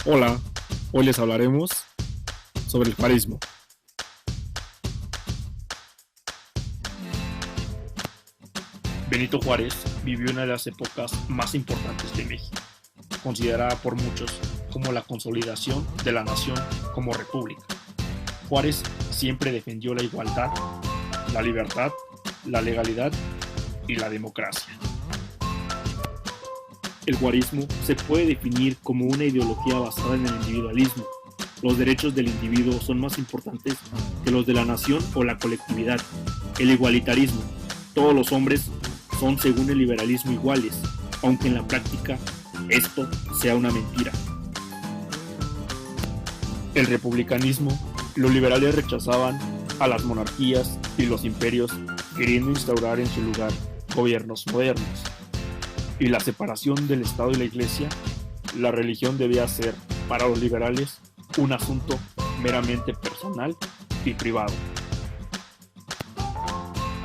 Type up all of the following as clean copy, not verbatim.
Hola, hoy les hablaremos sobre el juarismo. Benito Juárez vivió una de las épocas más importantes de México, considerada por muchos como la consolidación de la nación como república. Juárez siempre defendió la igualdad, la libertad, la legalidad y la democracia. El juarismo se puede definir como una ideología basada en el individualismo. Los derechos del individuo son más importantes que los de la nación o la colectividad. El igualitarismo. Todos los hombres son, según el liberalismo, iguales, aunque en la práctica esto sea una mentira. El republicanismo. Los liberales rechazaban a las monarquías y los imperios, queriendo instaurar en su lugar gobiernos modernos. Y la separación del Estado y la Iglesia. La religión debía ser, para los liberales, un asunto meramente personal y privado.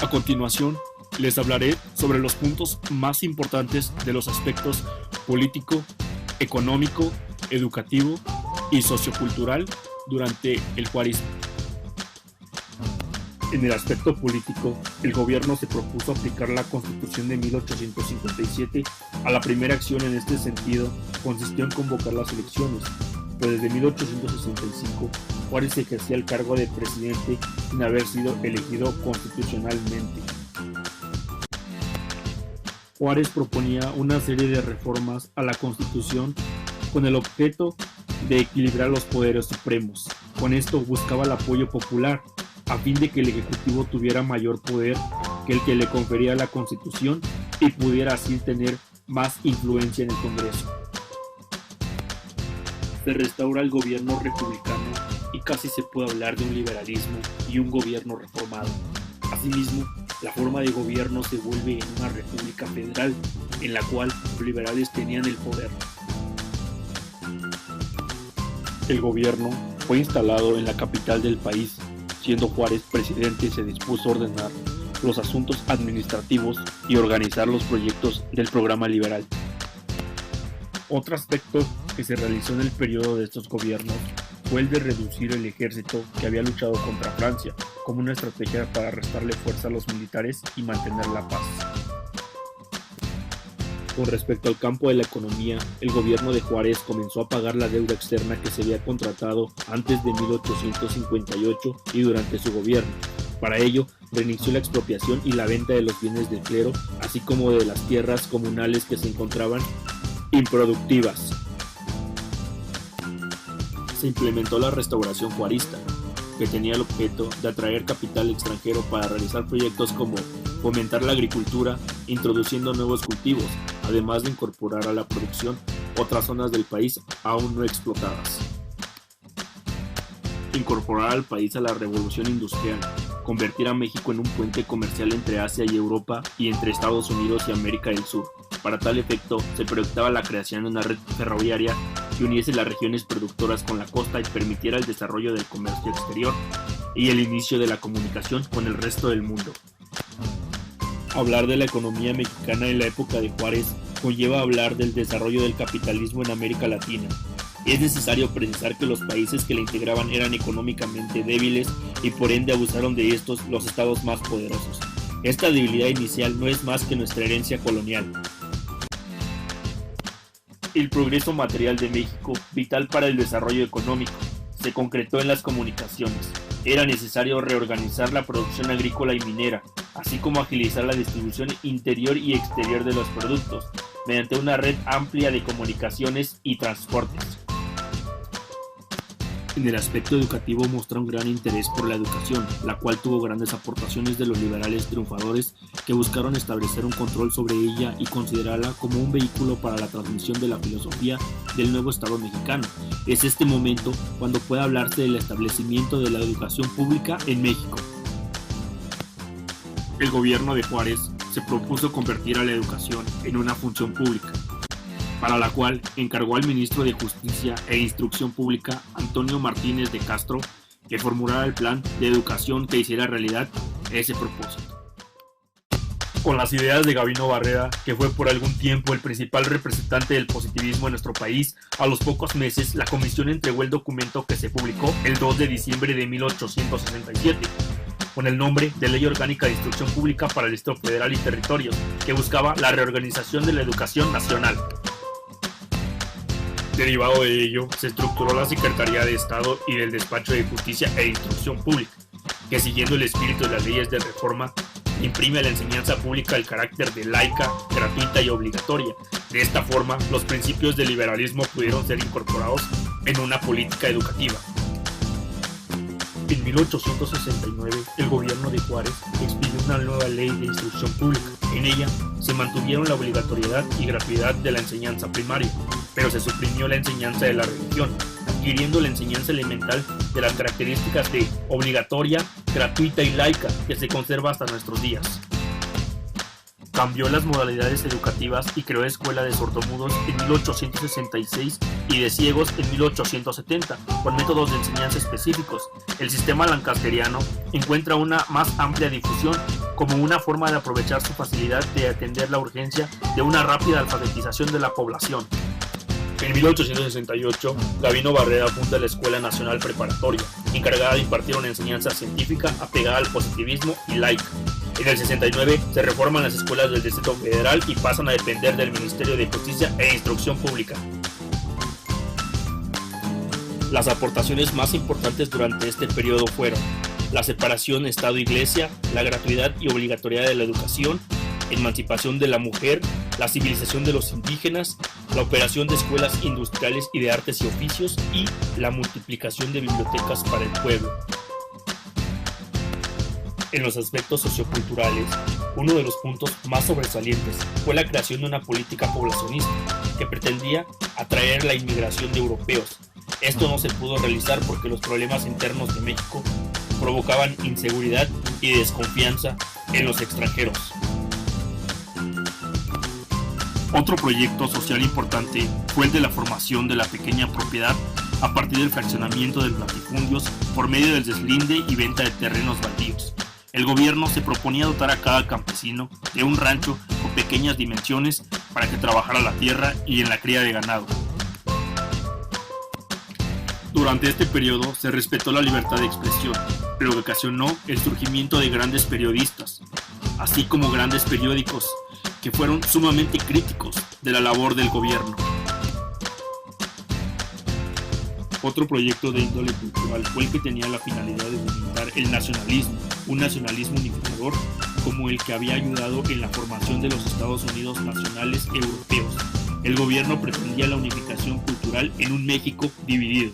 A continuación, les hablaré sobre los puntos más importantes de los aspectos político, económico, educativo y sociocultural durante el juarismo. En el aspecto político, el gobierno se propuso aplicar la Constitución de 1857. A la primera acción en este sentido consistió en convocar las elecciones, pues desde 1865 Juárez ejercía el cargo de presidente sin haber sido elegido constitucionalmente. Juárez proponía una serie de reformas a la Constitución con el objeto de equilibrar los poderes supremos. Con esto buscaba el apoyo popular, a fin de que el Ejecutivo tuviera mayor poder que el que le confería la Constitución y pudiera así tener más influencia en el Congreso. Se restaura el gobierno republicano y casi se puede hablar de un liberalismo y un gobierno reformado. Asimismo, la forma de gobierno se vuelve en una república federal, en la cual los liberales tenían el poder. El gobierno fue instalado en la capital del país. Siendo Juárez presidente, se dispuso a ordenar los asuntos administrativos y organizar los proyectos del programa liberal. Otro aspecto que se realizó en el periodo de estos gobiernos fue el de reducir el ejército que había luchado contra Francia, como una estrategia para restarle fuerza a los militares y mantener la paz. Con respecto al campo de la economía, el gobierno de Juárez comenzó a pagar la deuda externa que se había contratado antes de 1858 y durante su gobierno. Para ello, reinició la expropiación y la venta de los bienes del clero, así como de las tierras comunales que se encontraban improductivas. Se implementó la restauración juarista, que tenía el objeto de atraer capital extranjero para realizar proyectos como fomentar la agricultura, introduciendo nuevos cultivos, además de incorporar a la producción otras zonas del país aún no explotadas. Incorporar al país a la revolución industrial, convertir a México en un puente comercial entre Asia y Europa y entre Estados Unidos y América del Sur. Para tal efecto, se proyectaba la creación de una red ferroviaria que uniese las regiones productoras con la costa y permitiera el desarrollo del comercio exterior y el inicio de la comunicación con el resto del mundo. Hablar de la economía mexicana en la época de Juárez conlleva hablar del desarrollo del capitalismo en América Latina. Es necesario precisar que los países que la integraban eran económicamente débiles y por ende abusaron de estos los estados más poderosos. Esta debilidad inicial no es más que nuestra herencia colonial. El progreso material de México, vital para el desarrollo económico, se concretó en las comunicaciones. Era necesario reorganizar la producción agrícola y minera, así como agilizar la distribución interior y exterior de los productos, mediante una red amplia de comunicaciones y transportes. En el aspecto educativo mostró un gran interés por la educación, la cual tuvo grandes aportaciones de los liberales triunfadores que buscaron establecer un control sobre ella y considerarla como un vehículo para la transmisión de la filosofía del nuevo Estado mexicano. Es este momento cuando puede hablarse del establecimiento de la educación pública en México. El gobierno de Juárez se propuso convertir a la educación en una función pública, para la cual encargó al ministro de Justicia e Instrucción Pública, Antonio Martínez de Castro, que formulara el plan de educación que hiciera realidad ese propósito. Con las ideas de Gabino Barreda, que fue por algún tiempo el principal representante del positivismo en nuestro país, a los pocos meses la comisión entregó el documento que se publicó el 2 de diciembre de 1867, con el nombre de Ley Orgánica de Instrucción Pública para el Distrito Federal y Territorios, que buscaba la reorganización de la educación nacional. Derivado de ello, se estructuró la Secretaría de Estado y del Despacho de Justicia e Instrucción Pública, que siguiendo el espíritu de las leyes de reforma, imprime a la enseñanza pública el carácter de laica, gratuita y obligatoria. De esta forma, los principios del liberalismo pudieron ser incorporados en una política educativa. En 1869, el gobierno de Juárez expidió una nueva ley de instrucción pública. En ella se mantuvieron la obligatoriedad y gratuidad de la enseñanza primaria, pero se suprimió la enseñanza de la religión, adquiriendo la enseñanza elemental de las características de obligatoria, gratuita y laica, que se conserva hasta nuestros días. Cambió las modalidades educativas y creó escuela de sordomudos en 1866 y de ciegos en 1870, con métodos de enseñanza específicos. El sistema lancasteriano encuentra una más amplia difusión como una forma de aprovechar su facilidad de atender la urgencia de una rápida alfabetización de la población. En 1868, Gabino Barreda funda la Escuela Nacional Preparatoria, encargada de impartir una enseñanza científica apegada al positivismo y laica. En el 69 se reforman las escuelas del Distrito Federal y pasan a depender del Ministerio de Justicia e Instrucción Pública. Las aportaciones más importantes durante este periodo fueron la separación Estado-Iglesia, la gratuidad y obligatoriedad de la educación, emancipación de la mujer, la civilización de los indígenas, la operación de escuelas industriales y de artes y oficios y la multiplicación de bibliotecas para el pueblo. En los aspectos socioculturales, uno de los puntos más sobresalientes fue la creación de una política poblacionista que pretendía atraer la inmigración de europeos. Esto no se pudo realizar porque los problemas internos de México provocaban inseguridad y desconfianza en los extranjeros. Otro proyecto social importante fue el de la formación de la pequeña propiedad a partir del fraccionamiento de los latifundios por medio del deslinde y venta de terrenos baldíos. El gobierno se proponía dotar a cada campesino de un rancho con pequeñas dimensiones para que trabajara la tierra y en la cría de ganado. Durante este periodo se respetó la libertad de expresión, lo que ocasionó el surgimiento de grandes periodistas, así como grandes periódicos que fueron sumamente críticos de la labor del gobierno. Otro proyecto de índole cultural fue el que tenía la finalidad de fomentar el nacionalismo, un nacionalismo unificador como el que había ayudado en la formación de los Estados Unidos nacionales europeos. El gobierno pretendía la unificación cultural en un México dividido.